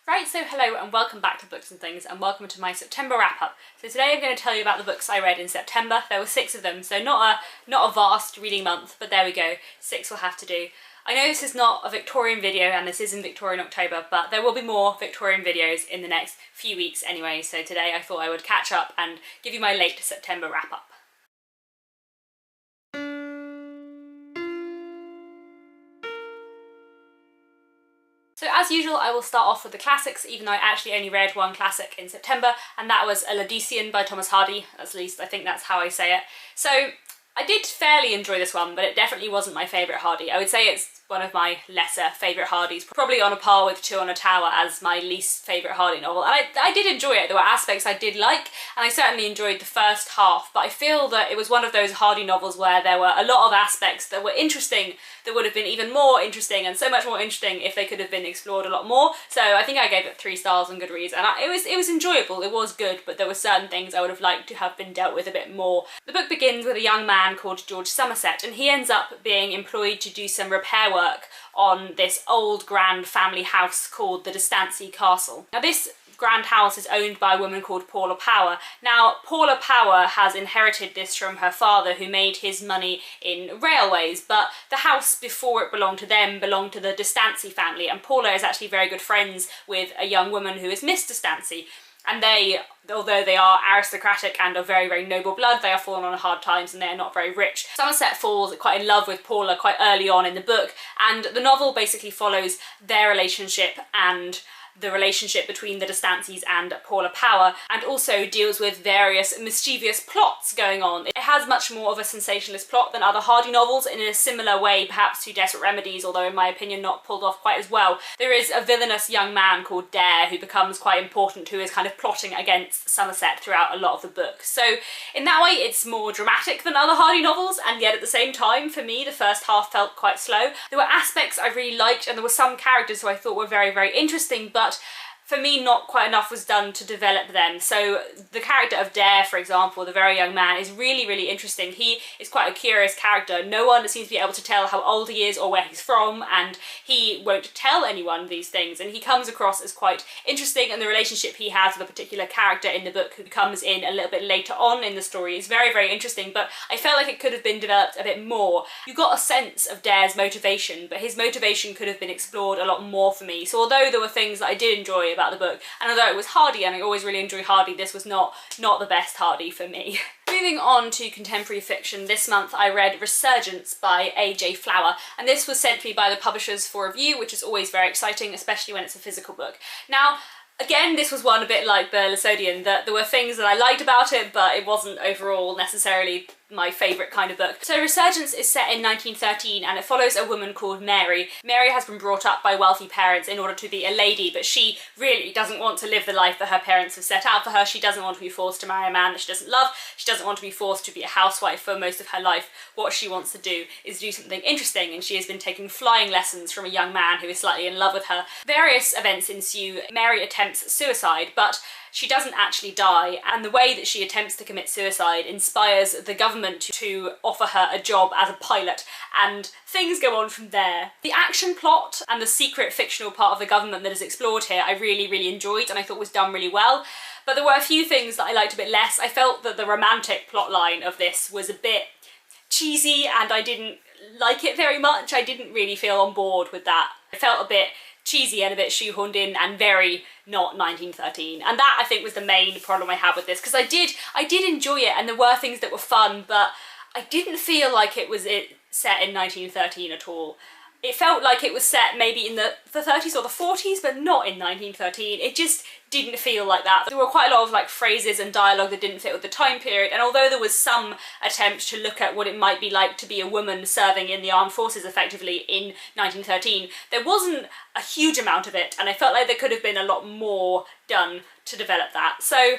Right, so hello and welcome back to Books and Things, and welcome to my September wrap-up. So today I'm going to tell you about the books I read in September. There were 6 of them, so not a vast reading month, but there we go, 6 will have to do. I know this is not a Victorian video and this is in Victorian October, but there will be more Victorian videos in the next few weeks anyway, so today I thought I would catch up and give you my late September wrap-up. So as usual, I will start off with the classics, even though I actually only read one classic in September, and that was A Laodicean by Thomas Hardy. At least I think that's how I say it. So I did fairly enjoy this one, but it definitely wasn't my favourite Hardy. I would say it's one of my lesser favourite Hardys, probably on a par with Two on a Tower as my least favourite Hardy novel. And I did enjoy it. There were aspects I did like, and I certainly enjoyed the first half, but I feel that it was one of those Hardy novels where there were a lot of aspects that were interesting that would have been even more interesting, and so much more interesting if they could have been explored a lot more. So I think I gave it 3 stars on Goodreads, and it was enjoyable, it was good, but there were certain things I would have liked to have been dealt with a bit more. The book begins with a young man called George Somerset, and he ends up being employed to do some repair work on this old grand family house called the De Stancy Castle. Now this grand house is owned by a woman called Paula Power. Now Paula Power has inherited this from her father, who made his money in railways, but the house before it belonged to them belonged to the De Stancy family, and Paula is actually very good friends with a young woman who is Miss De Stancy. And they, although they are aristocratic and of very, very noble blood, they are fallen on hard times and they are not very rich. Somerset falls quite in love with Paula quite early on in the book, and the novel basically follows their relationship and the relationship between the De Stancys and Paula Power, and also deals with various mischievous plots going on. It has much more of a sensationalist plot than other Hardy novels, in a similar way perhaps to Desperate Remedies, although in my opinion not pulled off quite as well. There is a villainous young man called Dare who becomes quite important, who is kind of plotting against Somerset throughout a lot of the book. So in that way it's more dramatic than other Hardy novels, and yet at the same time for me the first half felt quite slow. There were aspects I really liked, and there were some characters who I thought were very, very interesting, but for me not quite enough was done to develop them. So the character of Dare, for example, the very young man, is really, really interesting. He is quite a curious character. No one seems to be able to tell how old he is or where he's from, and he won't tell anyone these things, and he comes across as quite interesting, and the relationship he has with a particular character in the book who comes in a little bit later on in the story is very, very interesting, but I felt like it could have been developed a bit more. You got a sense of Dare's motivation, but his motivation could have been explored a lot more for me. So although there were things that I did enjoy about the book, and although it was Hardy and I always really enjoy Hardy, this was not the best Hardy for me. Moving on to contemporary fiction, this month I read Resurgence by A.J. Flower, and this was sent to me by the publishers for review, which is always very exciting, especially when it's a physical book. Now again, this was one a bit like the Laodicean, that there were things that I liked about it, but it wasn't overall necessarily my favourite kind of book. So Resurgence is set in 1913, and it follows a woman called Mary. Mary has been brought up by wealthy parents in order to be a lady, but she really doesn't want to live the life that her parents have set out for her. She doesn't want to be forced to marry a man that she doesn't love. She doesn't want to be forced to be a housewife for most of her life. What she wants to do is do something interesting, and she has been taking flying lessons from a young man who is slightly in love with her. Various events ensue. Mary attempts suicide, but she doesn't actually die, and the way that she attempts to commit suicide inspires the government to offer her a job as a pilot, and things go on from there. The action plot and the secret fictional part of the government that is explored here I really, really enjoyed, and I thought was done really well. But there were a few things that I liked a bit less. I felt that the romantic plotline of this was a bit cheesy, and I didn't like it very much. I didn't really feel on board with that. It felt a bit cheesy and a bit shoehorned in and very not 1913, and that I think was the main problem I had with this, because I did enjoy it and there were things that were fun, but I didn't feel like it was set in 1913 at all. It felt like it was set maybe in the 30s or the 40s, but not in 1913. It just didn't feel like that. There were quite a lot of like phrases and dialogue that didn't fit with the time period, and although there was some attempt to look at what it might be like to be a woman serving in the armed forces effectively in 1913, there wasn't a huge amount of it, and I felt like there could have been a lot more done to develop that. So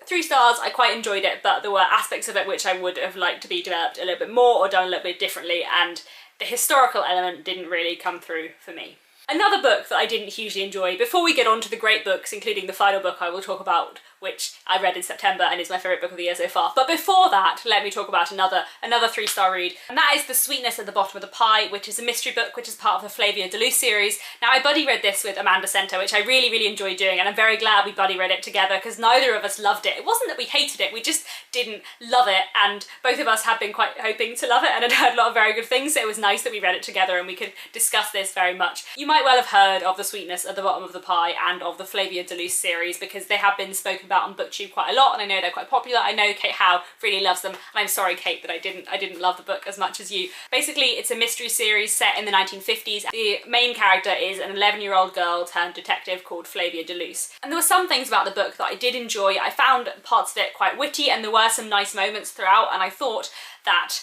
3 stars, I quite enjoyed it, but there were aspects of it which I would have liked to be developed a little bit more or done a little bit differently, and the historical element didn't really come through for me. Another book that I didn't hugely enjoy, before we get on to the great books, including the final book I will talk about which I read in September and is my favourite book of the year so far. But before that, let me talk about another 3-star read, and that is The Sweetness at the Bottom of the Pie, which is a mystery book which is part of the Flavia de Luce series. Now, I buddy read this with Amanda Center, which I really, really enjoyed doing, and I'm very glad we buddy read it together because neither of us loved it. It wasn't that we hated it, we just didn't love it, and both of us had been quite hoping to love it and had heard a lot of very good things, so it was nice that we read it together and we could discuss this very much. You might well have heard of The Sweetness at the Bottom of the Pie and of the Flavia de Luce series because they have been spoken about on BookTube quite a lot, and I know they're quite popular. I know Kate Howe really loves them, and I'm sorry, Kate, that I didn't love the book as much as you. Basically, it's a mystery series set in the 1950s. The main character is an 11-year-old girl turned detective called Flavia de Luce. And there were some things about the book that I did enjoy. I found parts of it quite witty, and there were some nice moments throughout, and I thought that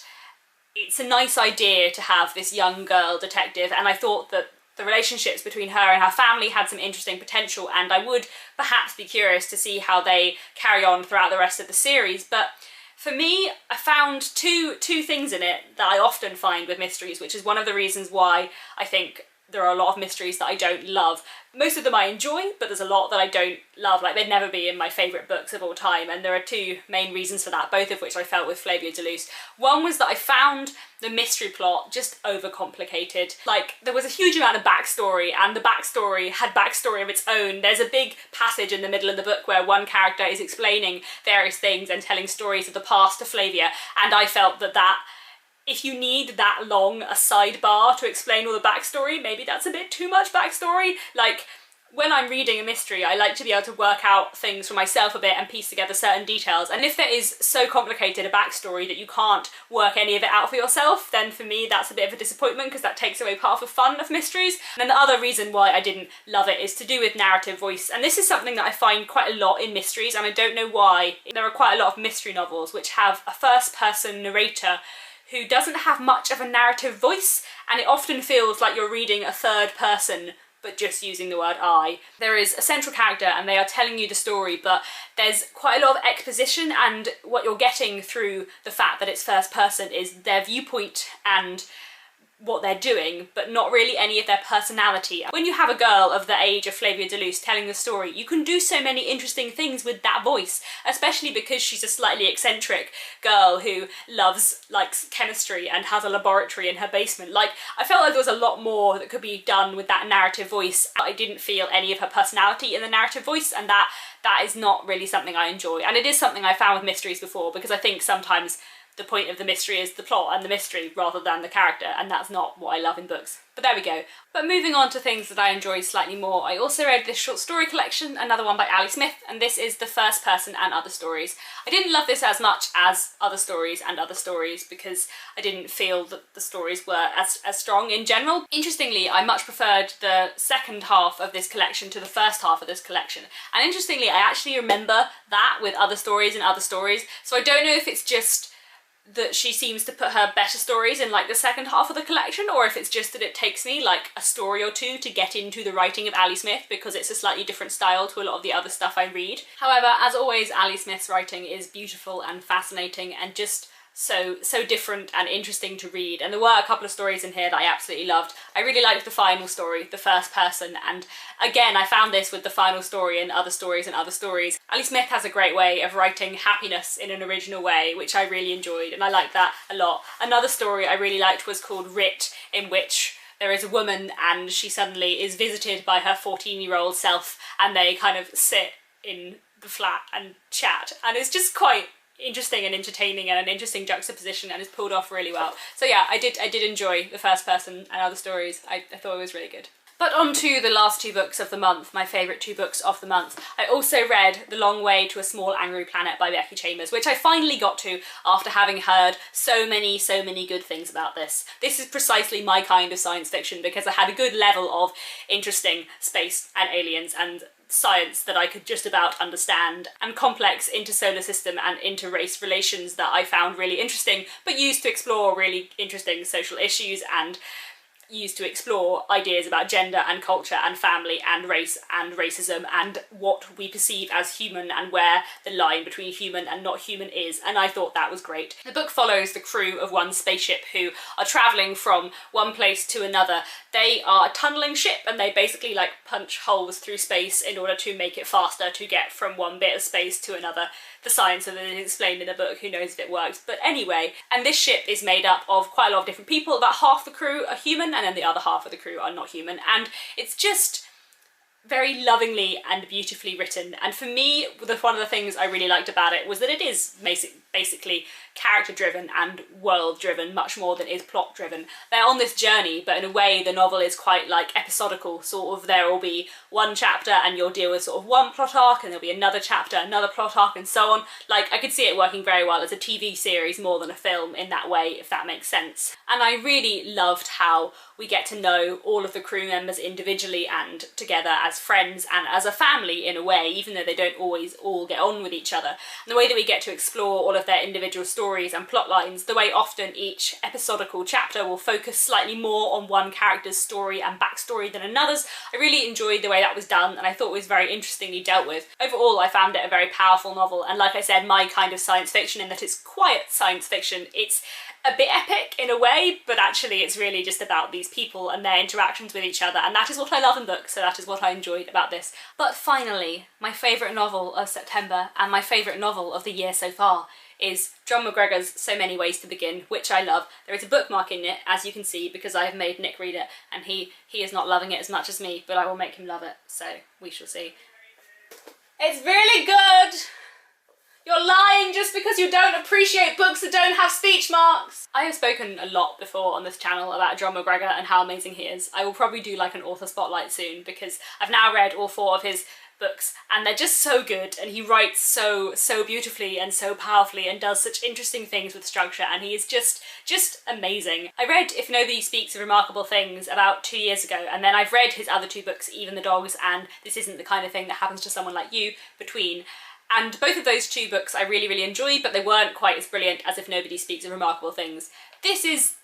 it's a nice idea to have this young girl detective, and I thought that the relationships between her and her family had some interesting potential, and I would perhaps be curious to see how they carry on throughout the rest of the series. But for me, I found two things in it that I often find with mysteries, which is one of the reasons why I think there are a lot of mysteries that I don't love. Most of them I enjoy, but there's a lot that I don't love. Like, they'd never be in my favourite books of all time, and there are two main reasons for that, both of which I felt with Flavia de Luce. One was that I found the mystery plot just overcomplicated. Like, there was a huge amount of backstory, and the backstory had backstory of its own. There's a big passage in the middle of the book where one character is explaining various things and telling stories of the past to Flavia, and I felt that if you need that long a sidebar to explain all the backstory, maybe that's a bit too much backstory. Like, when I'm reading a mystery, I like to be able to work out things for myself a bit and piece together certain details. And if there is so complicated a backstory that you can't work any of it out for yourself, then for me that's a bit of a disappointment because that takes away part of the fun of mysteries. And then the other reason why I didn't love it is to do with narrative voice. And this is something that I find quite a lot in mysteries, and I don't know why. There are quite a lot of mystery novels which have a first-person narrator who doesn't have much of a narrative voice, and it often feels like you're reading a third person but just using the word I. There is a central character and they are telling you the story, but there's quite a lot of exposition, and what you're getting through the fact that it's first person is their viewpoint and what they're doing, but not really any of their personality. When you have a girl of the age of Flavia de Luce telling the story, you can do so many interesting things with that voice, especially because she's a slightly eccentric girl who likes chemistry and has a laboratory in her basement. Like, I felt like there was a lot more that could be done with that narrative voice. I didn't feel any of her personality in the narrative voice, and that is not really something I enjoy. And it is something I found with mysteries before, because I think sometimes the point of the mystery is the plot and the mystery rather than the character, and that's not what I love in books. But there we go. But moving on to things that I enjoyed slightly more, I also read this short story collection, another one by Ali Smith, and this is The First Person and Other Stories. I didn't love this as much as Other Stories and Other Stories because I didn't feel that the stories were as strong in general. Interestingly, I much preferred the second half of this collection to the first half of this collection. And interestingly, I actually remember that with Other Stories and Other Stories, so I don't know if it's just that she seems to put her better stories in like the second half of the collection, or if it's just that it takes me like a story or two to get into the writing of Ali Smith because it's a slightly different style to a lot of the other stuff I read. However, as always, Ali Smith's writing is beautiful and fascinating and just so different and interesting to read, and there were a couple of stories in here that I absolutely loved. I really liked the final story, The First Person, and again I found this with the final story and Other Stories and Other Stories. Ali Smith has a great way of writing happiness in an original way, which I really enjoyed, and I liked that a lot. Another story I really liked was called Writ, in which there is a woman and she suddenly is visited by her 14-year-old self, and they kind of sit in the flat and chat, and it's just quite interesting and entertaining and an interesting juxtaposition, and it's pulled off really well. So yeah, I did enjoy The First Person and Other Stories. I thought it was really good. But on to the last two books of the month, my favourite two books of the month. I also read The Long Way to a Small Angry Planet by Becky Chambers, which I finally got to after having heard so many good things about this. This is precisely my kind of science fiction because I had a good level of interesting space and aliens and science that I could just about understand, and complex inter-solar system and inter-race relations that I found really interesting, but used to explore really interesting social issues and used to explore ideas about gender and culture and family and race and racism and what we perceive as human and where the line between human and not human is, and I thought that was great. The book follows the crew of one spaceship who are travelling from one place to another. They are a tunnelling ship and they basically like punch holes through space in order to make it faster to get from one bit of space to another. The science of it is explained in the book, who knows if it works, but anyway. And this ship is made up of quite a lot of different people. About half the crew are human and then the other half of the crew are not human, and it's just very lovingly and beautifully written. And for me, one of the things I really liked about it was that it is basically character driven and world driven much more than it is plot driven. They're on this journey, but in a way the novel is quite like episodical, sort of. There will be one chapter and you'll deal with sort of one plot arc, and there'll be another chapter, another plot arc, and so on. Like, I could see it working very well as a TV series more than a film in that way, if that makes sense. And I really loved how we get to know all of the crew members individually and together as friends and as a family in a way, even though they don't always all get on with each other. And the way that we get to explore all of their individual stories and plot lines, the way often each episodical chapter will focus slightly more on one character's story and backstory than another's. I really enjoyed the way that was done, and I thought it was very interestingly dealt with. Overall, I found it a very powerful novel, and like I said, my kind of science fiction in that it's quiet science fiction. It's a bit epic in a way, but actually it's really just about these people and their interactions with each other, and that is what I love in books, so that is what I enjoyed about this. But finally, my favourite novel of September, and my favourite novel of the year so far, is John McGregor's So Many Ways to Begin, which I love. There is a bookmark in it, as you can see, because I have made Nick read it, and he is not loving it as much as me, but I will make him love it, so we shall see. It's really good! You're lying just because you don't appreciate books that don't have speech marks! I have spoken a lot before on this channel about John McGregor and how amazing he is. I will probably do like an author spotlight soon, because I've now read all 4 of his books and they're just so good, and he writes so beautifully and so powerfully and does such interesting things with structure, and he is just amazing. I read If Nobody Speaks of Remarkable Things about 2 years ago, and then I've read his other 2 books, Even the Dogs and This Isn't the Kind of Thing That Happens to Someone Like You, between. And both of those 2 books I really enjoyed, but they weren't quite as brilliant as If Nobody Speaks of Remarkable Things. This is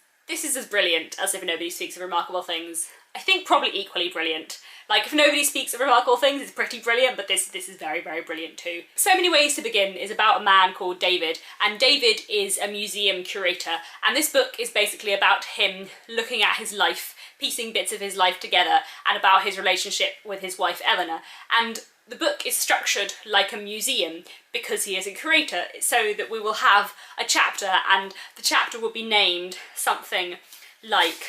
as brilliant as If Nobody Speaks of Remarkable Things. I think probably equally brilliant. Like, If Nobody Speaks of Remarkable Things is pretty brilliant, but this is very brilliant too. So Many Ways to Begin is about a man called David, and David is a museum curator, and this book is basically about him looking at his life, piecing bits of his life together, and about his relationship with his wife Eleanor. And the book is structured like a museum because he is a curator, so that we will have a chapter, and the chapter will be named something like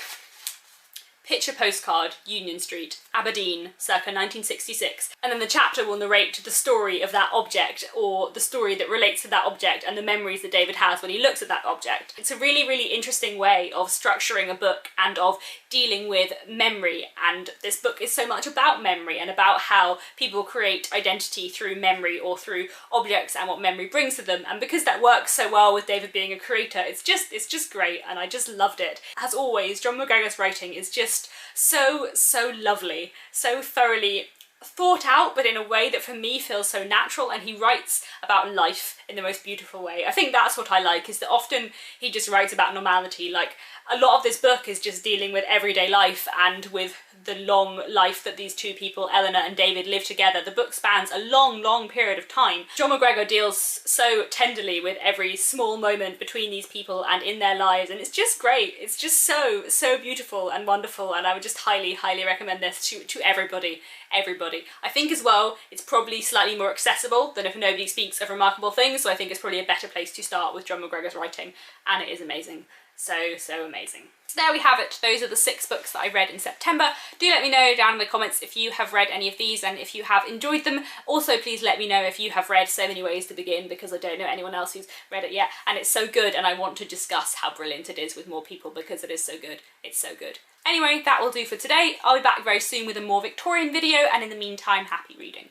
Picture Postcard, Union Street, Aberdeen, circa 1966. And then the chapter will narrate the story of that object, or the story that relates to that object and the memories that David has when he looks at that object. It's a really interesting way of structuring a book and of dealing with memory, and this book is so much about memory and about how people create identity through memory or through objects and what memory brings to them. And because that works so well with David being a creator, it's just great, and I just loved it. As always, John McGregor's writing is just so lovely, so thoroughly thought out, but in a way that for me feels so natural, and he writes about life in the most beautiful way. I think that's what I like, is that often he just writes about normality. Like, a lot of this book is just dealing with everyday life and with the long life that these 2 people, Eleanor and David, live together. The book spans a long period of time. John McGregor deals so tenderly with every small moment between these people and in their lives, and it's just great. It's just so beautiful and wonderful, and I would just highly recommend this to everybody. I think as well, it's probably slightly more accessible than If Nobody Speaks of Remarkable Things, so I think it's probably a better place to start with John McGregor's writing, and it is amazing. So amazing. So there we have it. Those are the 6 books that I read in September. Do let me know down in the comments if you have read any of these and if you have enjoyed them. Also, please let me know if you have read So Many Ways to Begin, because I don't know anyone else who's read it yet, and it's so good, and I want to discuss how brilliant it is with more people because it is so good. It's so good. Anyway, that will do for today. I'll be back very soon with a more Victorian video, and in the meantime, happy reading.